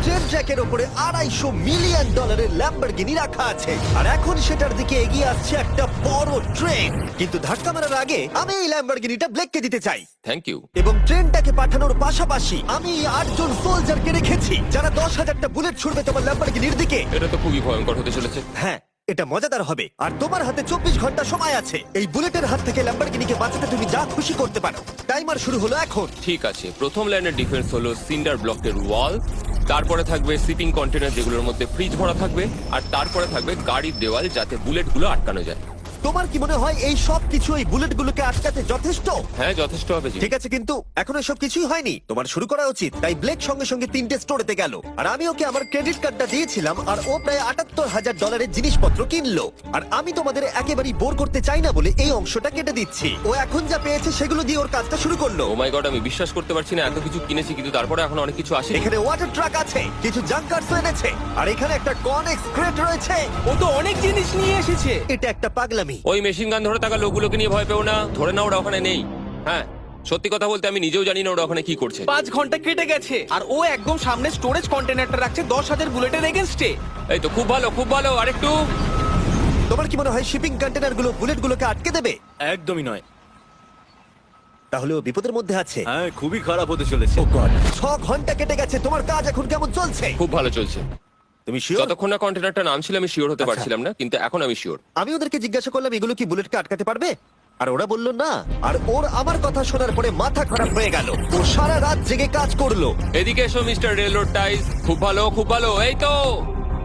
Train ট্র্যাকের উপরে $250 million Lamborghini রাখা আছে, আর এখন সেটার দিকে এগিয়ে আসছে একটা বড় ট্রেন। কিন্তু ধাক্কা মারার আগে আমি এই ল্যাম্বরগিনিটা ব্লেককে দিতে চাই। Thank you. এবং ট্রেনটাকে পাঠানোর পাশাপাশি আমি 8 জন সোলজারকে রেখেছি যারা 10,000টা বুলেট ছুড়বে তোমার ল্যাম্বরগিনির দিকে। এটা তো খুবই ভয়ঙ্কর হতে চলেছে। হ্যাঁ, এটা মজাদার হবে। আর তোমার হাতে 24 ঘন্টা সময় আছে এই বুলেটের হাত থেকে ল্যাম্বরগিনিকে বাঁচাতে। তুমি যা খুশি করতে পারো। টাইমার শুরু হলো এখন। ঠিক আছে, প্রথম লাইনের ডিফেন্স হলো সিন্ডার ব্লকের ওয়াল, তারপরে থাকবে শিপিং কন্টেনার যেগুলোর মধ্যে ফ্রিজ ভরা থাকবে, আর তারপরে থাকবে গাড়ির দেওয়াল যাতে বুলেটগুলো আটকানো যায়। তোমার কি মনে হয় এই সব কিছু এই বুলেটগুলোকে আটকাতে যথেষ্ট? হ্যাঁ, যথেষ্ট হবে জি। ঠিক আছে, কিন্তু এখন এসব কিছুই হয়নি। তোমার শুরু করা উচিত। তাই ব্লেক সঙ্গে সঙ্গে 3টে স্টোরেতে গেল, আর আমি ওকে আমার ক্রেডিট কার্ডটা দিয়েছিলাম, আর ও প্রায় $78,000 জিনিসপত্র কিনলো। আর আমি তোমাদের একেবারেই বোর করতে চাই না বলে এই অংশটা কেটে দিচ্ছি। ও এখন যা পেয়েছে সেগুলো দিয়ে ওর কাজটা শুরু করলো। ও মাই গড, আমি বিশ্বাস করতে পারছি না এত কিছু কিনেছি কিন্তু তারপরে এখন অনেক কিছু আসে। এখানে ওয়াটার ট্রাক আছে, কিছু জাঙ্কারস এনেছে, আর এখানে একটা কনেক্স ক্রেট রয়েছে। ও তো অনেক জিনিস নিয়ে এসেছে। এটা একটা পাগলামি। ওই মেশিন গান ধরে থাকা লোকগুলোকে নিয়ে ভয় পেও না, ধরে না ওরা ওখানে নেই। হ্যাঁ, সত্যি কথা বলতে আমি নিজেও জানি না ওরা ওখানে কি করছে। 5 ঘন্টা কেটে গেছে আর ও একদম সামনে স্টোরেজ কন্টেনারটা রাখছে 10,000 বুলেটের এগেনস্টে। এই তো খুব ভালো, খুব ভালো। আরেকটু। তোমার কি মনে হয় শিপিং কন্টেনারগুলো বুলেটগুলোকে আটকে দেবে? একদমই নয়। তাহলে ও বিপদের মধ্যে আছে। হ্যাঁ, খুবই খারাপ হতে চলেছে। Oh God! 6 ঘন্টা কেটে গেছে। তোমার কাজ এখন কেমন চলছে? খুব ভালো চলছে। তুমি শিওর? যতক্ষণ না কন্টেনারটা নামছিল আমি শিওর হতে আচ্ছা। পারছিলাম না, কিন্তু এখন আমি শিওর। আমি ওদেরকে জিজ্ঞাসা করলাম এগুলো কি বুলেটকে আটকাতে পারবে, আর ওরা বলল না। আর ওর আমার কথা শোনার পরে মাথা খারাপ হয়ে গেল। ও সারা রাত জেগে কাজ করলো। এদিকে এসো মিস্টার রেলরোড টাইস। খুব ভালো, খুব ভালো। এই তো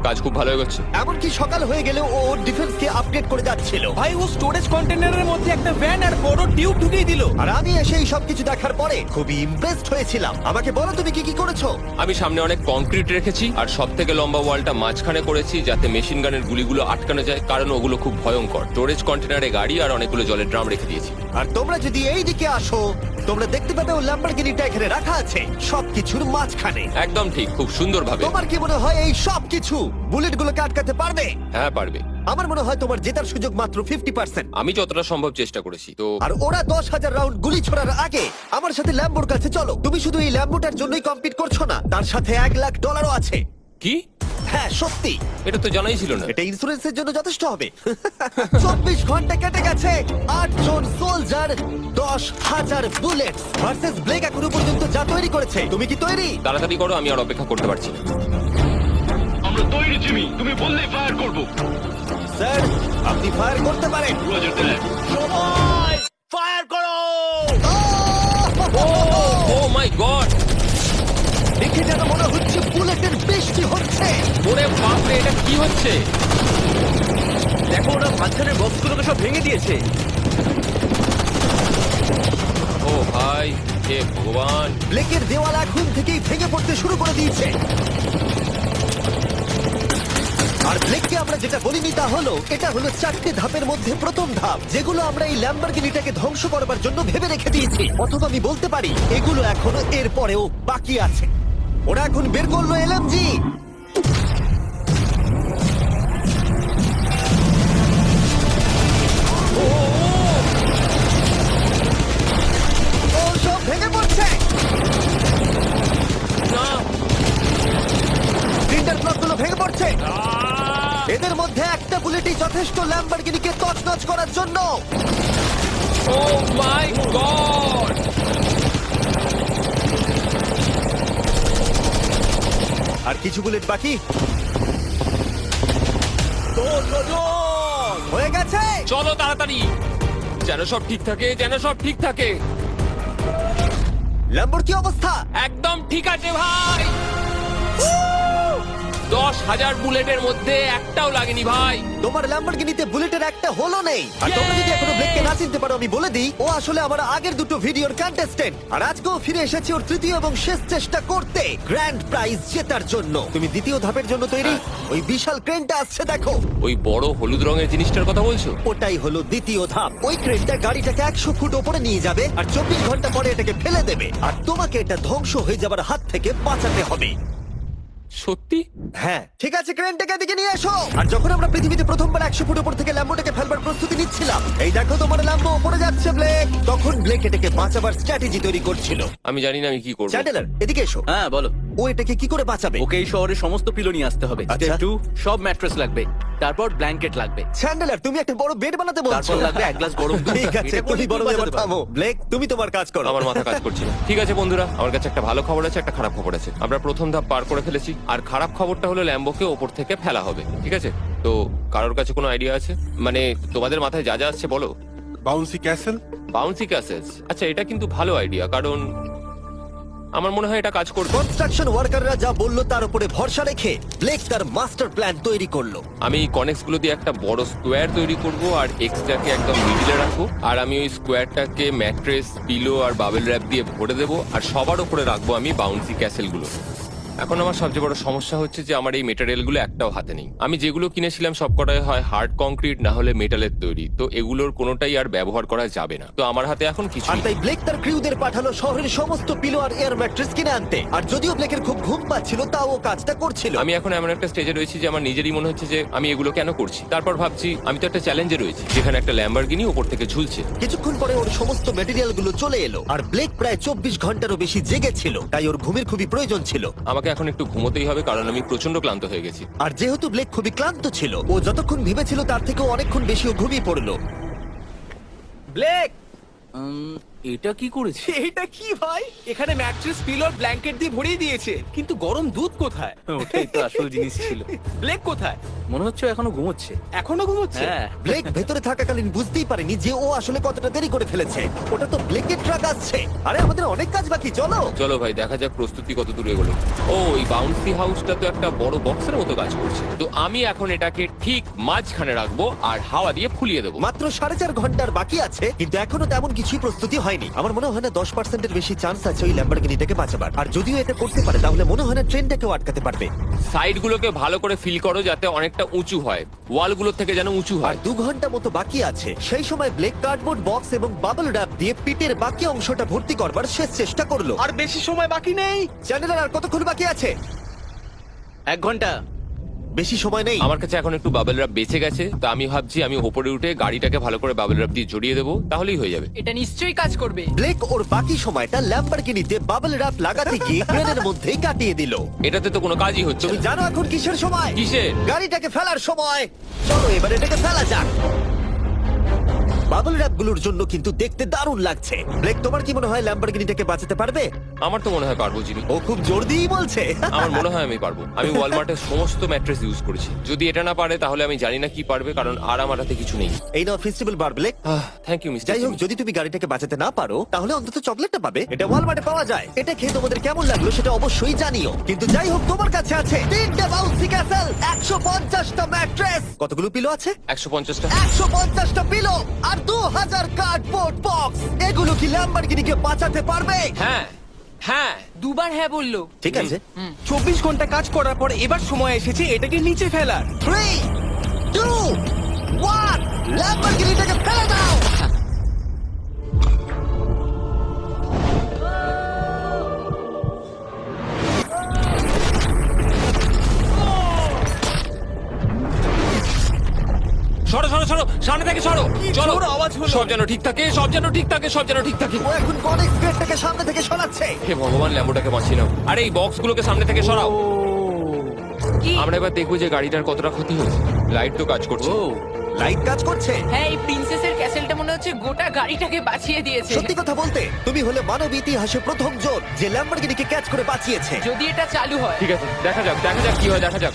কাজ খুব ভালো হয়ে গেছে। এমনকি সকাল হয়ে গেলেও ও ওর ডিফেন্সকে আপডেট করে যাচ্ছিল। ভাই ও স্টোরেজ কন্টেনারের মধ্যে একটা ভ্যান আর বড় টিউব ঢুকিয়ে দিল। আর আমি এসে এই সবকিছু দেখার পরে খুবই ইমপ্রেসড হয়েছিলাম। আমাকে বলো তুমি কি কি করেছো? আমি সামনে অনেক কংক্রিট রেখেছি আর সব থেকে লম্বা ওয়ালটা মাঝখানে করেছি যাতে মেশিন গানের গুলিগুলো আটকানো যায়, কারণ ওগুলো খুব ভয়ঙ্কর। স্টোরেজ কন্টেনারে গাড়ি আর অনেকগুলো জলের ড্রাম রেখে দিয়েছি। আর তোমরা যদি এই দিকে আসো তোমরা দেখতে পাবে ও ল্যাম্বরগিনিটা এখানে রাখা আছে সবকিছুর মাঝখানে। একদম ঠিক, খুব সুন্দর ভাবে। তোমার কি মনে হয় এই সবকিছু বুলেটগুলোকে আটকাতে পারবে? হ্যাঁ, পারবে। আমার মনে হয় তোমার জেতার সুযোগ মাত্র 50%। আমি যতটা সম্ভব চেষ্টা করেছি। তো আর ওরা 10,000 রাউন্ড গুলি ছোড়ার আগে আমার সাথে ল্যাম্বোর কাছে চলো। তুমি শুধু এই ল্যাম্বোটার জন্যই কম্পিট করছো না, তার সাথে $1,00,000 আছে। কি? হ্যাঁ সত্যি, এটা তো জানাই ছিল না। এটা ইন্স্যুরেন্সের জন্য যথেষ্ট হবে। 24 ঘন্টা কেটে গেছে, 8 জন সোলজার, 10,000 বুলেট ভার্সেস ব্লেক এখনো পর্যন্ত যা তৈরি করেছে। তুমি কি তৈরি? তাড়াতাড়ি করো, আমি আর অপেক্ষা করতে পারছি না। আমরা তৈরি জিমি, তুমি বললেই ফায়ার করব। স্যার আপনি ফায়ার করতে পারেন। রোজার দেখ। সময় ফায়ার করো। ও মাই গড, দেখে যেন মনে হচ্ছে বুলেটের বৃষ্টি হচ্ছে। ওরে বাপ রে, এটা কি হচ্ছে? দেখো, ওরা মাঝখানের বক্সগুলোকে সব ভেঙে দিয়েছে। ও ভাই, হে ভগবান। ব্লেকের দেওয়াল এখন থেকেই ভেঙে পড়তে শুরু করে দিয়েছে। আর ব্লেককে আমরা যেটা বলিনি তা হলো এটা হলো 4টে ধাপের মধ্যে প্রথম ধাপ, যেগুলো আমরা এই ল্যাম্বরগিনিটাকে ধ্বংস করবার জন্য ভেবে রেখে দিয়েছি। অথবা আমি বলতে পারি এগুলো এখনো এর পরেও বাকি আছে। ওরা এখন বের করলো এলএমজি। ও সব ভেঙে পড়ছে। না, সিন্টার ব্লকগুলো ভেঙে পড়ছে। এদের মধ্যে একটা বুলেটই যথেষ্ট ল্যাম্বরগিনিকে তছনছ করার জন্য। ও মাই গড। আর কিছু বুলেট বাকি হয়ে গেছে। চলো তাড়াতাড়ি, যেন সব ঠিক থাকে, যেন সব ঠিক থাকে। ল্যাম্বোর কি অবস্থা? একদম ঠিক আছে ভাই। 10,000 বুলেটের মধ্যে একটাও লাগেনি ভাই। তোমার ল্যাম্বরগিনিতে বুলেটের একটা হলো নেই। আর তোমরা যদি এখনো ব্লেককে না চিনতে পারো আমি বলে দিই, ও আসলে আমার আগের দুটো ভিডিওর কন্টেস্টেন্ট। আর আজকেও ফিরে এসেছে ওর তৃতীয় এবং শেষ চেষ্টা করতে গ্র্যান্ড প্রাইজ জেতার জন্য। তুমি দ্বিতীয় ধাপের জন্য তৈরি? ওই বিশাল ক্রেনটা আসছে দেখো। ওই বড় হলুদ রঙের জিনিসটার কথা বলছো? ওটাই হলো দ্বিতীয় ধাপ। ওই ক্রেনটা গাড়িটাকে 100 ফুট ওপরে নিয়ে যাবে আর 24 ঘন্টা পরে এটাকে ফেলে দেবে। আর তোমাকে এটা ধ্বংস হয়ে যাবার হাত থেকে বাঁচাতে হবে। সত্যি? হ্যাঁ ঠিক আছে, ক্রেনটাকে এদিকে নিয়ে এসো। আর যখন আমরা পৃথিবীতে প্রথমবার 100 ফুট উপর থেকে ল্যাম্বোটাকে ফেলবার প্রস্তুতি নিচ্ছিলাম, এই দেখো তোমার ল্যাম্বো উপরে যাচ্ছে ব্লেক, তখন ব্লেক এটাকে বাঁচাবার স্ট্র্যাটেজি তৈরি করছিল। আমি জানি না আমি কি করবো। চ্যান্ডেলার এদিকে এসো। হ্যাঁ, বলো। ও এটাকে কি করে বাঁচাবে? ওকে এই শহরে সমস্ত পিলো নিয়ে আসতে হবে। আচ্ছা। স্টেপ 2, সব ম্যাট্রেস লাগবে, তারপর ব্ল্যাঙ্কেট লাগবে, চ্যান্ডেলার, তুমি একটা বড় বেড বানাতে বলছো? তারপর লাগবে এক গ্লাস গরম দুধ। ঠিক আছে, এটা করে তুমি বড় বাঁচাতে এবার পারবে। থামো। ব্লেক, তুমি তোমার কাজ করো। আমার মাথা কাজ করছে না। ঠিক আছে বন্ধুরা, আমার কাছে একটা ভালো খবর আছে, একটা খারাপ খবর আছে। আমরা প্রথম ধাপ পার করে ফেলেছি, আর খারাপ খবরটা হলো ল্যাম্বোকে ওপর থেকে ফেলা হবে। ঠিক আছে, তো কারোর কাছে কোনো আইডিয়া আছে? মানে তোমাদের মাথায় যা যা আসছে বলো। Bouncy castle. বাউন্সি ক্যাসেলস, আচ্ছা এটা কিন্তু ভালো আইডিয়া, কারণ আমার মনে হয় এটা কাজ করবে। কনস্ট্রাকশন ওয়ার্কাররা যা বললো তার উপরে ভরসা রেখে ব্লেক তার মাস্টার প্ল্যান তৈরি করলো। আমি কনেক্স গুলো দিয়ে একটা বড় স্কোয়ার তৈরি করব আর এক্সটাকে একদম মিডিলে রাখবো, আর আমি ওই স্কোয়ারটাকে ম্যাট্রেস, পিলো আর বাবেল র্যাপ দিয়ে ভরে দেবো, আর সবার উপরে রাখবো আমি বাউন্সি ক্যাসেল গুলো। এখন আমার সবচেয়ে বড় সমস্যা হচ্ছে যে আমার এই মেটেরিয়াল গুলো একটাও হাতে নেই। আমি যেগুলো কিনেছিলাম সবকটাই হয় হার্ড কংক্রিট না হলে মেটালের তৈরি, তো এগুলোর কোনোটাই আর ব্যবহার করা যাবে না। তো আমার হাতে এখন কিছু আর তাই ব্লেক তার ক্রিউদের পাঠালো শহরের সমস্ত পিলো আর এয়ার ম্যাট্রেস কিনে আনতে। আর যদিও ব্লেকের খুব ঘুম পাচ্ছিল, তাও ও কাজটা করছিল। আমি এখন এমন একটা স্টেজে রয়েছি যে আমার নিজেরই মনে হচ্ছে যে আমি এগুলো কেন করছি। তারপর ভাবছি আমি তো একটা চ্যালেঞ্জে রয়েছি যেখানে একটা ল্যাম্বরগিনি উপর থেকে ঝুলছে। কিছুক্ষণ পরে ওর সমস্ত মেটেরিয়াল গুলো চলে এলো, আর ব্লেক প্রায় 24 ঘন্টারও বেশি জেগেছিল, তাই ওর ঘুমের খুবই প্রয়োজন ছিল। আমাকে এখন একটু ঘুমোতেই হবে, কারণ আমি প্রচন্ড ক্লান্ত হয়ে গেছি। আর যেহেতু ব্লেক খুবই ক্লান্ত ছিল, ও যতক্ষণ ভেবেছিল তার থেকেও অনেকক্ষণ বেশি ও ঘুমিয়ে পড়লো। ব্লেক, এটা কি করেছে? এটা কি ভাই? এখানে ম্যাট্রেস, পিলো আর ব্ল্যাঙ্কেট দিয়ে ভরিয়ে দিয়েছে, কিন্তু গরম দুধ কোথায়? ওটাই তো আসল জিনিস ছিল। ব্লেক কোথায়? মনে হচ্ছে ও এখনো ঘুমোচ্ছে। এখনো ঘুমোচ্ছে? হ্যাঁ। ব্লেক ভেতরে থাকাকালীন বুঝতেই পারেনি যে ও আসলে কতটা দেরি করে ফেলেছে। ওটা তো ব্লেকের ট্রাক আসছে। আরে আমাদের অনেক কাজ বাকি, চলো। চলো ভাই, দেখা যাক প্রস্তুতি কত দূর এগোলো। ও, এই বাউন্সি হাউসটা তো একটা বড় বক্সের মতো কাজ করছে, তো আমি এখন এটাকে ঠিক মাঝখানে রাখবো আর হাওয়া দিয়ে ফুলিয়ে দেবো। মাত্র 4.5 ঘন্টার বাকি আছে, কিন্তু এখনো তেমন কিছুই প্রস্তুতি হয়নি। আমার মনে হয় না 10%-এর বেশি চান্স আছে ওই ল্যাম্বরগিনিটাকে বাঁচাবার। আর যদিও এটা করতে পারে, তাহলে মনে হয় না ট্রেনটাকেও আটকাতে পারবে। সাইডগুলোকে ভালো করে ফিল করো যাতে অনেকটা উঁচু হয়, ওয়ালগুলোর থেকে যেন উঁচু আর হয়। 2 ঘন্টা মতো বাকি আছে। সেই সময় ব্লেক কার্ডবোর্ড বক্স এবং বাবল র্যাপ দিয়ে পিটের বাকি অংশটা ভর্তি করবার শেষ চেষ্টা করলো। আর বেশি সময় বাকি নেই। চ্যানেলের আর কতক্ষণ বাকি আছে? 1 ঘন্টা। বেশি সময় নেই। আমার কাছে এখন একটু বাবেল র্যাপ বেঁচে গেছে, তো আমি ভাবছি আমি ওপরে উঠে গাড়িটাকে ভালো করে বাবেল র্যাপ দিয়ে জড়িয়ে দেবো, তাহলেই হয়ে যাবে। এটা নিশ্চয়ই কাজ করবে। ব্লেক ওর বাকি সময়টা ল্যাম্বরগিনিতে বাবল র্যাপ লাগাতে গিয়ে ক্রেনের মধ্যেই কাটিয়ে দিল। এটাতে তো কোনো কাজই হচ্ছে তুমি না। জানো এখন কিসের সময়? কিসের? গাড়িটাকে ফেলার সময়। চলো এবার এটাকে ফেলা যাক। বাবল র্যাপ গুলোর জন্য কিন্তু দেখতে দারুণ লাগছে। ব্লেক, তোমার কি মনে হয় ল্যাম্বরগিনিটাকে বাঁচাতে পারবে? আমার তো মনে হয় পারবো, জিমি। ও খুব জোর দিয়েই বলছে। আমার মনে হয় আমি পারবো। আমি ওয়ালমার্টের সমস্ত ম্যাট্রেস ইউজ করেছি। যদি এটা না পারে তাহলে আমি জানি না কি পারবে, কারণ আর আমার হাতে কিছু নেই। এই নাও ফেস্টিভ্যাল বার, ব্লেক। Thank you mister. যাই হোক, যদি তুমি গাড়িটাকে বাঁচাতে না পারো তাহলে অন্তত চকলেটটা পাবে। এটা ওয়ালমার্টে পাওয়া যায়। এটা খেয়ে তোমাদের কেমন লাগলো সেটা অবশ্যই জানিও। কিন্তু যাই হোক, তোমার কাছে আছে 3টে বাউন্সি ক্যাসেল, 150টা ম্যাট্রেস, কতগুলো পিলো আছে? 150টা। 150টা পিলো আর 2000 কার্ডবোর্ড বক্স। এগুলো কি ল্যাম্বরগিনিকে বাঁচাতে পারবে? হ্যাঁ হ্যাঁ। দুবার হ্যাঁ বললো। ঠিক আছে। 24 ঘন্টা কাজ করার পর এবার সময় এসেছে এটাকে নিচে ফেলার। 3, 2, 1, ল্যাম্বরগিনিটাকে ফেলে দাও। সরো সরো সরো, সামনে থেকে সরো। চলো, জোর আওয়াজ হলো। সব যেন ঠিক থাকে, সব যেন ঠিক থাকে, সব যেন ঠিক থাকে। ও এখন কনেক্স গেটটাকে সামনে থেকে সরাচ্ছে। হে ভগবান, ল্যাম্বোটাকে বাঁচিয়ে নাও। আরে এই বক্সগুলোকে সামনে থেকে সরাও। কি? আমরা এবার দেখবো যে গাড়িটার কতটা ক্ষতি হয়েছে। লাইট তো কাজ করছে। ও, লাইট কাজ করছে। হ্যাঁ, এই প্রিন্সেসের ক্যাসেলটা মনে হচ্ছে গোটা গাড়িটাকে বাঁচিয়ে দিয়েছে। সত্যি কথা বলতে, তুমি হলে মানব ইতিহাসে প্রথম জন যে ল্যাম্বরগিনিকে ক্যাচ করে বাঁচিয়েছে। যদি এটা চালু হয়। ঠিক আছে, দেখা যাক দেখা যাক কি হয়, দেখা যাক।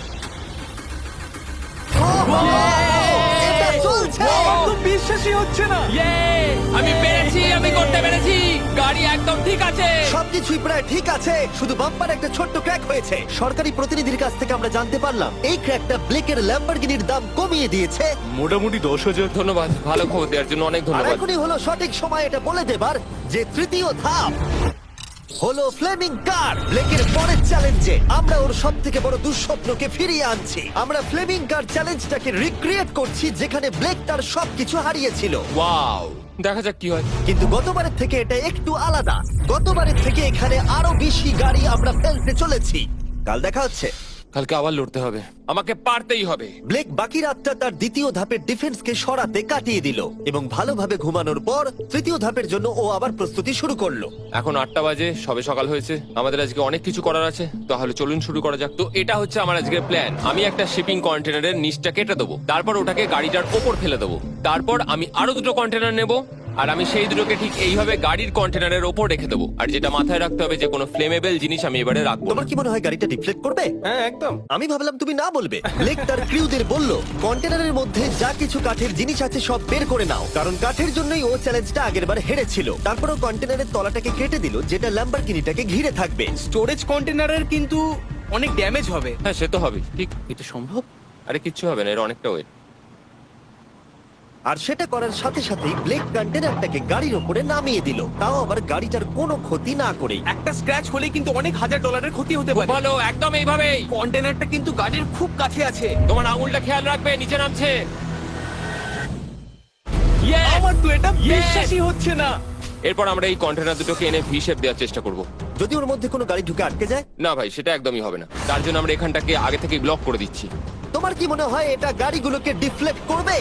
এটা চলছে। আমার তো বিশ্বাসই হচ্ছে না। আমি পেরেছি, আমি করতে পেরেছি। গাড়ি একদম ঠিক আছে। সবকিছুই প্রায় ঠিক আছে, শুধু বাম্পার একটা ছোট্ট ক্র্যাক হয়েছে। সরকারি প্রতিনিধির কাছ থেকে আমরা জানতে পারলাম এই ক্র্যাকটা ব্লেকের ল্যাম্বরগিনির দাম কমিয়ে দিয়েছে। মোটামুটি 10,000। ধন্যবাদ, ভালো খবর দেওয়ার জন্য অনেক আর ধন্যবাদ। এখনই হলো সঠিক সময় এটা বলে দেবার যে তৃতীয় ধাপ হলো ফ্লেমিং কার। ব্লেকের পরের চ্যালেঞ্জে আমরা ওর সব থেকে বড় দুঃস্বপ্নকে ফিরিয়ে আনছি। আমরা ফ্লেমিং কার চ্যালেঞ্জটাকে রিক্রিয়েট করছি যেখানে ব্লেক তার সবকিছু হারিয়েছিল। ওয়াও, দেখা যাক কি হয়। কিন্তু গতবারের থেকে এটা একটু আলাদা। গতবারের থেকে এখানে আরো বেশি গাড়ি আমরা ফেলতে চলেছি। কাল দেখা হচ্ছে। কালকে আবার লড়তে হবে, আমাকে পারতেই হবে। ব্লেক বাকি রাতটা তার দ্বিতীয় ধাপের ডিফেন্সকে সরাতে কাটিয়ে দিল এবং ভালোভাবে ঘুমানোর পর তৃতীয় ধাপের জন্য ও আবার প্রস্তুতি শুরু করলো। এখন 8টা বাজে, সবে সকাল হয়েছে, আমাদের আজকে অনেক কিছু করার আছে, তাহলে চলুন শুরু করা যাক। তো এটা হচ্ছে আমার আজকের প্ল্যান। আমি একটা শিপিং কন্টেনারের নিচটা কেটে দেবো, তারপর ওটাকে গাড়িটার ওপর ফেলে দেবো, তারপর আমি আরো দুটো কন্টেনার নেব, আর আমি সেই দুটোকে ঠিক এইভাবে গাড়ির কন্টেনারের ওপর রেখে দেবো। আর যেটা মাথায় রাখতে হবে যে কোনো ফ্লেমেবল জিনিস আমি এবারে রাখবো না। তোমার কি মনে হয় গাড়িটা ডিফ্লেক্ট করবে? হ্যাঁ একদম। আমি ভাবলাম তুমি না বলবে। ব্লেক তার ক্রিউদের বলল কন্টেনারের মধ্যে যা কিছু কাঠের জিনিস আছে সব বের করে নাও, কারণ কাঠের জন্যই ও চ্যালেঞ্জটা আগেরবার হেরেছিল। তারপর ও কন্টেনারের তলাটাকে কেটে দিল, যেটা ল্যাম্বরগিনিটাকে ঘিরে থাকবে। স্টোরেজ কন্টেনারের কিন্তু অনেক ড্যামেজ হবে। হ্যাঁ সে তো হবে, ঠিক। এটা সম্ভব? আরে কিচ্ছু হবে না, এর অনেকটা ওয়েট। আর সেটা করার সাথে সাথেই ব্লেক কন্টেনারটাকে গাড়ির ওপরে নামিয়ে দিল, তাও আবার গাড়িটার কোনো ক্ষতি না করেই। একটা স্ক্র্যাচ হলেই কিন্তু অনেক $1000 ক্ষতি হতে পারে। ভালো, একদম এইভাবেই। কন্টেনারটা কিন্তু গাড়ির খুব কাছে আছে। তোমার আঙুলটা খেয়াল রাখবে, নিচে নামছে। Yes! আমার তো এটা Yes! বিশ্বাসই হচ্ছে না। এরপর আমরা এই কন্টেনার দুটোকে এনে ভি শেপ দেওয়ার চেষ্টা করব। যদি ওর মধ্যে কোনো গাড়ি ঢুকে আটকে যায়? না ভাই, সেটা একদমই হবে না। তার জন্য আমরা এখানটাকে আগে থেকে ব্লক করে দিচ্ছি। তোমার কি মনে হয় এটা গাড়িগুলোকে ডিফ্লেক্ট করবে?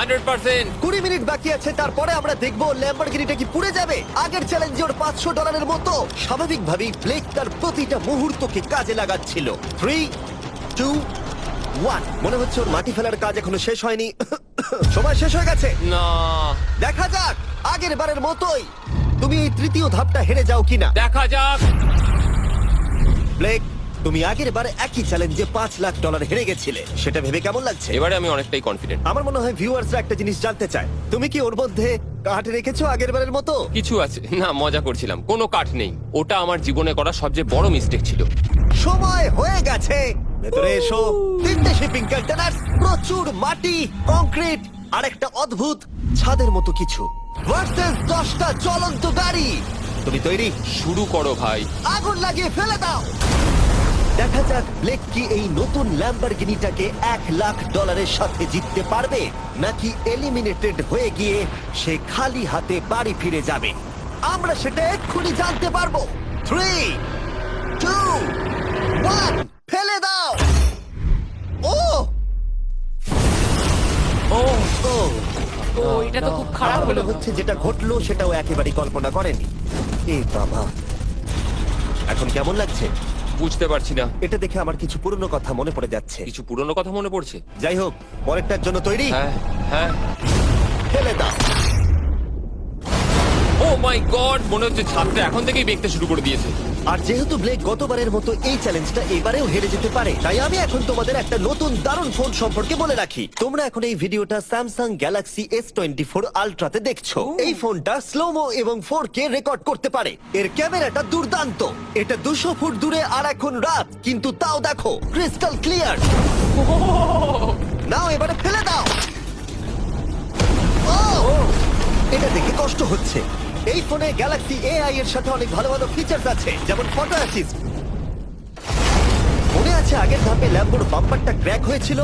100%। 20 মিনিট বাকি আছে, তারপরে আমরা দেখবো ল্যাম্বরগিনিটা কি পুড়ে যাবে। আগের চ্যালেঞ্জে ওর $500 মতো। স্বাভাবিকভাবেই ব্লেক তার প্রতিটা মুহূর্তকে কাজে লাগাচ্ছিল। 3, 2, 1। মনে হচ্ছে ওর মাটি ফেলার কাজ এখনো শেষ হয়নি। সময় শেষ হয়ে গেছে। না, দেখা যাক আগের বারের মতোই তুমি এই তৃতীয় ধাপটা হেরে যাও কিনা। দেখা যাক। ব্লেক, তুমি আগের বার একই চ্যালেঞ্জে $5 লাখ হেরে গেছিলে, সেটা ভেবে কেমন লাগছে? এবারে আমি অনেকটাই কনফিডেন্ট। আমার মনে হয় ভিউয়ার্সরা একটা জিনিস জানতে চায়, তুমি কি ওর মধ্যে কাঠ রেখেছো আগের বারের মতো? কিছু আছে না, মজা করছিলাম। কোনো কাঠ নেই। ওটা আমার জীবনে করা সবচেয়ে বড় মিস্টেক ছিল। সময় হয়ে গেছে, ভেতরে এসো। 3টে শিপিং কন্টেনার, প্রচুর মাটি, কংক্রিট আর একটা অদ্ভুত ছাদের মতো কিছু ভার্সেস 10টা জ্বলন্ত গাড়ি। তুমি তৈরি? শুরু করো ভাই। আগুন লাগিয়ে ফেলে দাও। দেখা যাক ব্লেক কি এই নতুন ল্যাম্বরগিনিটাকে $1 লাখ সাথে জিততে পারবে, নাকি এলিমিনেটেড হয়ে গিয়ে সে খালি হাতে বাড়ি ফিরে যাবে। আমরা সেটা এক্ষুনি জানতে পারবো। 3, 2, 1, ফেলে দাও। ও ও ও ও এটা তো খুব খারাপ আমার হলো। মনে হচ্ছে যেটা ঘটলো সেটাও একেবারেই কল্পনা করেনি। এ বাবা, এখন কেমন লাগছে? বুঝতে পারছি না। এটা দেখে আমার কিছু পুরনো কথা মনে পড়ে যাচ্ছে। কিছু পুরনো কথা মনে পড়ছে। যাই হোক, পরেরটার জন্য তৈরি? হ্যাঁ হ্যাঁ। ফেলে দাও। ও মাই গড, মনে হচ্ছে ছাদটা এখন থেকেই দেখতে শুরু করে দিয়েছে। আর যেহেতু ব্লেক গতবারের মতো এই চ্যালেঞ্জটা এবারেও হেরে যেতে পারে, তাই আমি এখন তোমাদের একটা নতুন দারুণ ফোন সম্পর্কে বলে রাখি। তোমরা এখন এই ভিডিওটা স্যামসাং গ্যালাক্সি S24 আল্ট্রাতে দেখছো। এই ফোনটা স্লোমো এবং 4K রেকর্ড করতে পারে। এর ক্যামেরাটা দুর্দান্ত। এটা 200 ফুট দূরে আর এখন রাত, কিন্তু তাও দেখো ক্রিস্টাল ক্লিয়ার। নাও এবারে ফেলে দাও। ও, এটা দেখে কষ্ট হচ্ছে। এই ফোনে গ্যালাক্সি AI এর সাথে অনেক ভালো ভালো ফিচার্স আছে, যেমন ফটো অ্যাসিস্ট। মনে আছে আগের ধাপে ল্যাম্বোর বাম্পারটা ক্র্যাক হয়েছিল?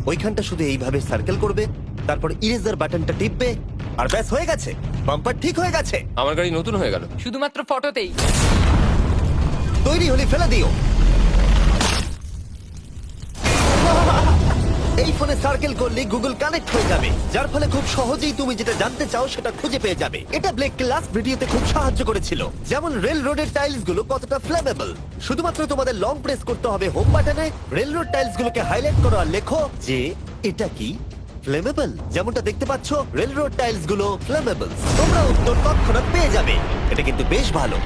ওইখানটা শুধু এইভাবে সার্কেল করবে, তারপর ইরেজার বাটনটা টিপবে, আর ব্যাস হয়ে গেছে, বাম্পার ঠিক হয়ে গেছে। আমার গাড়ি নতুন হয়ে গেল। শুধুমাত্র ফটোতেই। তৈরি হলে ফেলে দিও। এই ফোনে সার্কেল করলে গুগল কানেক্ট হয়ে যাবে, যার ফলে খুব সহজেই তুমি যেটা জানতে চাও সেটা খুঁজে পেয়ে যাবে। এটা ব্লেককে লাস্ট ভিডিওতে খুব সাহায্য করেছিল, যেমন রেল রোডের টাইলস গুলো কতটা ফ্লেমেবল। শুধুমাত্র তোমাদের লং প্রেস করতে হবে হোম বাটনে, রেল রোড টাইলস গুলোকে হাইলাইট করো আর লেখো যে এটা কি ফ্লেমেবল। যেমনটা দেখতে পাচ্ছ, রেল রোড টাইলস গুলো ফ্লেমেবল। তোমরা উত্তর তৎক্ষণাৎ পেয়ে যাবে। এটা কিন্তু বেশ ভালো।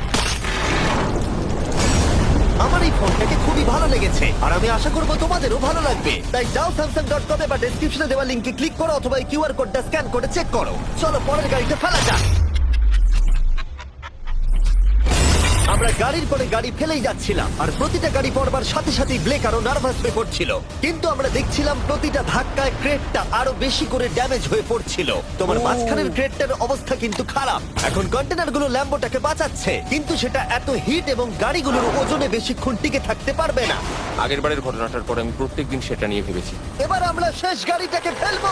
আমার এই ফোনটাকে খুবই ভালো লেগেছে, আর আমি আশা করবো তোমাদেরও ভালো লাগবে। তাই যাও samsung.com বা ডেসক্রিপশনে দেওয়া লিংকে ক্লিক করো, অথবা এই কিউআর কোডটা স্ক্যান করে চেক করো। চলো পরের গাড়িতে ফেলা যাক। আমরা গাড়ির পরে গাড়ি ফেলেই যাচ্ছিলাম, আর প্রতিটা গাড়ি পড়বার সাথে সাথেই ব্লেক আরো নার্ভাস হয়ে পড়ছিল। কিন্তু আমরা দেখছিলাম প্রতিটা ধাক্কায় ক্রেটটা আরো বেশি করে ড্যামেজ হয়ে পড়ছিল। তোমার মাঝখানের ক্রেটটার অবস্থা কিন্তু খারাপ। এখন কন্টেনারগুলো ল্যাম্বোটাকে বাঁচাচ্ছে, কিন্তু সেটা এত হিট এবং গাড়িগুলোর ওজনে বেশিক্ষণ টিকে থাকতে পারবে না। আগের বারের ঘটনাটার পরে আমি প্রত্যেকদিন সেটা নিয়ে ভেবেছি। এবার আমরা শেষ গাড়িটাকে ফেলবো।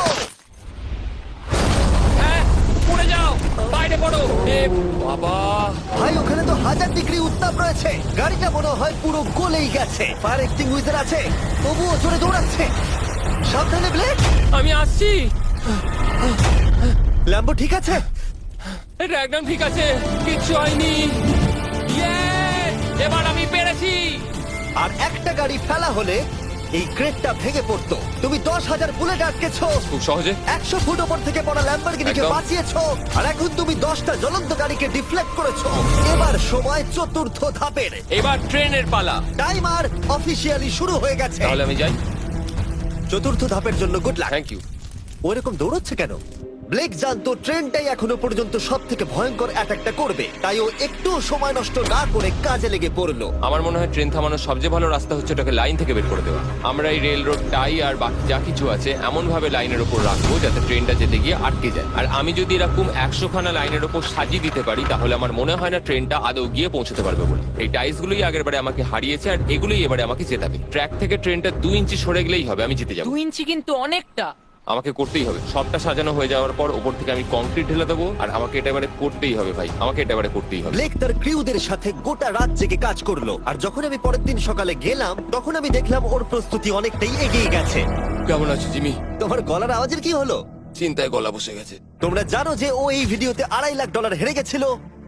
ও পড়ে যাও, বাইরে পড়ো। এ বাবা, ভাই ওখানে তো 1000 ডিগ্রি উত্তাপ রয়েছে। গাড়িটা মনে হয় পুরো গলেই গেছে। ফায়ার এক্সটিংগুইশার আছে, তবুও জোরে দৌড়াচ্ছে। সাবধানে ব্লেক। আমি আসছি। ল্যাম্বো ঠিক আছে? এটা একদম ঠিক আছে, কিচ্ছু হয়নি। Yes! এবার আমি পেরেছি। আর একটা গাড়ি ফেলা হলে এই ক্রেটটা ভেঙে পড়তো। তুমি 10,000 বুলেট আটকেছো, খুব সহজে। 100 ফুট ওপর থেকে পড়া ল্যাম্বরগিনিকে একদম। বাঁচিয়েছো, আর এখন তুমি 10টা জ্বলন্ত গাড়িকে ডিফ্লেক্ট করেছো। এবার সময় চতুর্থ ধাপের। এবার ট্রেনের পালা। টাইমার অফিসিয়ালি শুরু হয়ে গেছে। তাহলে আমি যাই। চতুর্থ ধাপের জন্য গুড লাক। Thank you. ওরকম দৌড়চ্ছে কেন? ব্লেক জানতো ট্রেনটাই এখনো পর্যন্ত সব থেকে ভয়ঙ্কর অ্যাটাকটা করবে, তাই ও একটু সময় নষ্ট না করে কাজে লেগে পড়লো। আমার মনে হয় ট্রেন থামানোর সবচেয়ে ভালো রাস্তা হচ্ছে ওটাকে লাইন থেকে বের করে দেওয়া। আমরা এই রেল রোড টাই আর বাকি যা কিছু আছে এমন ভাবে লাইনের উপর রাখবো যাতে ট্রেনটা যেতে গিয়ে আটকে যায়। আর আমি যদি এরকম 100 খানা লাইনের উপর সাজিয়ে দিতে পারি তাহলে আমার মনে হয় না ট্রেনটা আদৌ গিয়ে পৌঁছতে পারবে বলে। এই টাইলস গুলোই আগের বারে আমাকে হারিয়েছে আর এগুলোই এবারে আমাকে জেতাবে। ট্র্যাক থেকে ট্রেনটা 2 ইঞ্চি সরে গেলেই হবে, আমি জিতে যাবো। 2 ইঞ্চি কিন্তু অনেকটা। আমাকে করতেই হবে। সবটা সাজানো হয়ে যাওয়ার পর ওপর থেকে আমি কংক্রিট ঢেলে দেবো আর আমাকে এটা এবারে করতেই হবে ভাই, আমাকে এটা এবারে করতেই হবে। ব্লেক তার ক্রিউদের সাথে গোটা রাত জেগে কাজ করলো, আর যখন আমি পরের দিন সকালে গেলাম তখন আমি দেখলাম ওর প্রস্তুতি অনেকটাই এগিয়ে গেছে। কেমন আছো জিমি? তোমার গলার আওয়াজের কি হলো? চিন্তায় গলা বসে গেছে। তোমরা জানো যে ও এই ভিডিওতে $2.5 লাখ হেরে গেছিল,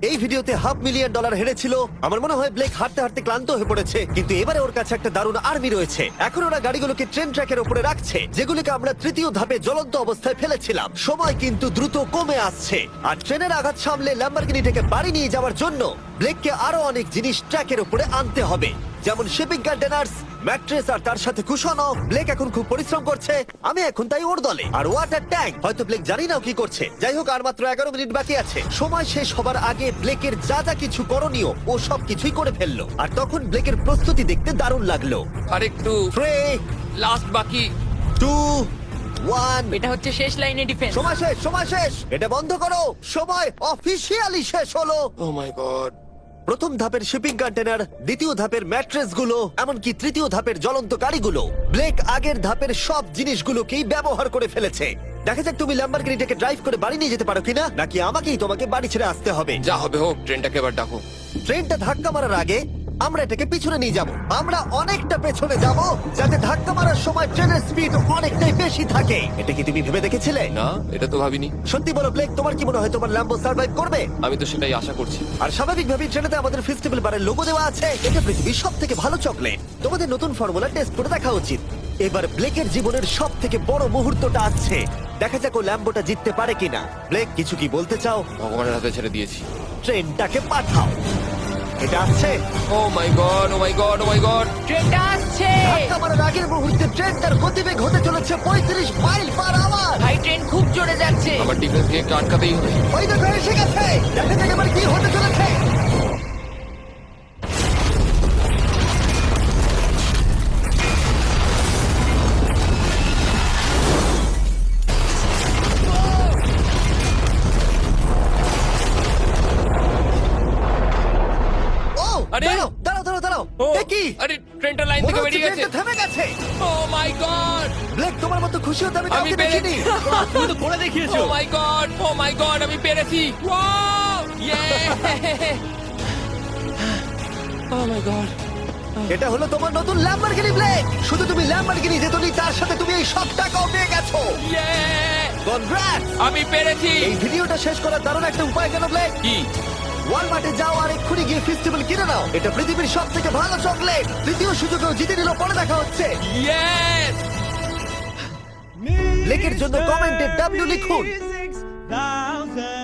এই ভিডিওতে $500,000 হেরেছিল। আমার মনে হয় ব্লেক হাঁটতে হাঁটতে ক্লান্ত হয়ে পড়েছে, কিন্তু এবারে ওর কাছে একটা দারুণ আর্মি রয়েছে। এখন ওরা গাড়িগুলোকে ট্রেন ট্র্যাকের উপরে রাখছে, যেগুলোকে আমরা তৃতীয় ধাপে জ্বলন্ত অবস্থায় ফেলেছিলাম। সময় কিন্তু দ্রুত কমে আসছে, আর ট্রেনের আঘাত সামলে ল্যাম্বরগিনিটাকে বাড়ি নিয়ে যাওয়ার জন্য ব্লেককে আরো অনেক জিনিস ট্র্যাকের উপরে আনতে হবে, যেমন শিপিং কন্টেনার্স, ম্যাট্রেস আর তার সাথে কুশনও। ব্লেক এখন খুব পরিশ্রম করছে, আমি এখন তাই ওর দলে। আর ওয়াটার ট্যাঙ্ক, হয়তো ব্লেক জানি না ও কি করছে। যাই হোক, আর মাত্র 11 মিনিট বাকি আছে। সময় শেষ হবার আগে ব্লেকের যা যা কিছু করণীয় ও সব কিছুই করে ফেললো, আর তখন ব্লেকের প্রস্তুতি দেখতে দারুণ লাগলো। আর একটু 3, লাস্ট বাকি। 2, 1। এটা হচ্ছে শেষ লাইনে ডিফেন্স। সময় শেষ, সময় শেষ, এটা বন্ধ করো। সময় অফিসিয়ালি শেষ হলো। ও মাই গড। প্রথম ধাপের শিপিং কন্টেনার, দ্বিতীয় ধাপের ম্যাট্রেস গুলো, এমনকি তৃতীয় ধাপের জ্বলন্ত গাড়িগুলো, ব্লেক আগের ধাপের সব জিনিসগুলোকেই ব্যবহার করে ফেলেছে। দেখা যাক তুমি ল্যাম্বরগিনিটাকে ড্রাইভ করে বাড়ি নিয়ে যেতে পারো কিনা, নাকি আমাকেই তোমাকে বাড়ি ছেড়ে আসতে হবে। যা হবে হোক, ট্রেনটাকে এবার ডাকো। ট্রেনটা ধাক্কা মারার আগে আমরা এটাকে পিছনে নিয়ে যাব। আমরা অনেকটা পেছনে যাব, যাতে ধাক্কা মারার সময় ট্রেনের স্পিড অনেকটাই বেশি থাকে। এটা কি তুমি ভেবে দেখেছিলে? না, এটা তো ভাবিনি। সত্যি বলো ব্লেক, তোমার কি মনে হয় তোমার ল্যাম্বো সার্ভাইভ করবে? আমি তো সেটাই আশা করছি। আর স্বাভাবিকভাবেই ট্রেনেতে আমাদের ফেস্টিভ্যাল বারের লোগো দেওয়া আছে। এটা পৃথিবীর সব থেকে ভালো চকলেট। তোমাদের নতুন ফর্মুলা টেস্ট করে দেখা উচিত। এবার ব্লেকের জীবনের সব থেকে বড় মুহূর্তটা আসছে। দেখা যাক ও ল্যাম্বোটা জিততে পারে কিনা। ব্লেক, কিছু কি বলতে চাও? ভগবানের হাতে ছেড়ে দিয়েছি। ট্রেনটাকে পাঠাও। এটা আসছে। ও মাই গড, ও মাই গড, ও মাই গড। ট্রেনটা আসছে। ধাক্কা মারার আগের মুহূর্তে ট্রেনটার গতিবেগ হতে চলেছে 35 মাইল পার আওয়ার। ভাই ট্রেন খুব জোরে যাচ্ছে। আমার ডিফেন্সকে একটু আটকাতেই হবে। ওই দেখো এসে গেছে। দেখা যাক এবার কি হতে চলেছে। ও, আরে! দাঁড়াও, দাঁড়াও, দাঁড়াও, দাঁড়াও। ও, এ কি? আরে ট্রেনটা লাইন মনে থেকে হচ্ছে বেরিয়ে গেছে। ট্রেনটা থেমে গেছে। ও মাই গড। ব্লেক, তোমার মতো খুশি হতে আমি আমি কাউকে দেখিনি। তুমি তো করে দেখিয়েছো। ও মাই গড, ও মাই গড, আমি পেরেছি। ওয়াও! ইয়ে! ও মাই গড। এটা হলো তোমার নতুন ল্যাম্বরগিনি ব্লেক। শুধু তুমি ল্যাম্বরগিনি জেতনি, তার সাথে তুমি এই সব টাকাও পেয়ে গেছো। ইয়ে! কনগ্রাটস! আমি পেরেছি। এই ভিডিওটা শেষ করার দারুণ একটা উপায় কেন ব্লেক? কি? ওয়ালমার্টে যাও আর এক্ষুনি গিয়ে ফেস্টিভ্যাল কিনে নাও। এটা পৃথিবীর সব থেকে ভালো চকলেট। তৃতীয় সুযোগেও জিতে নিল, পরে দেখা হচ্ছে। ইয়েস! ব্লেকের জন্য কমেন্টে W লিখুন। 6,000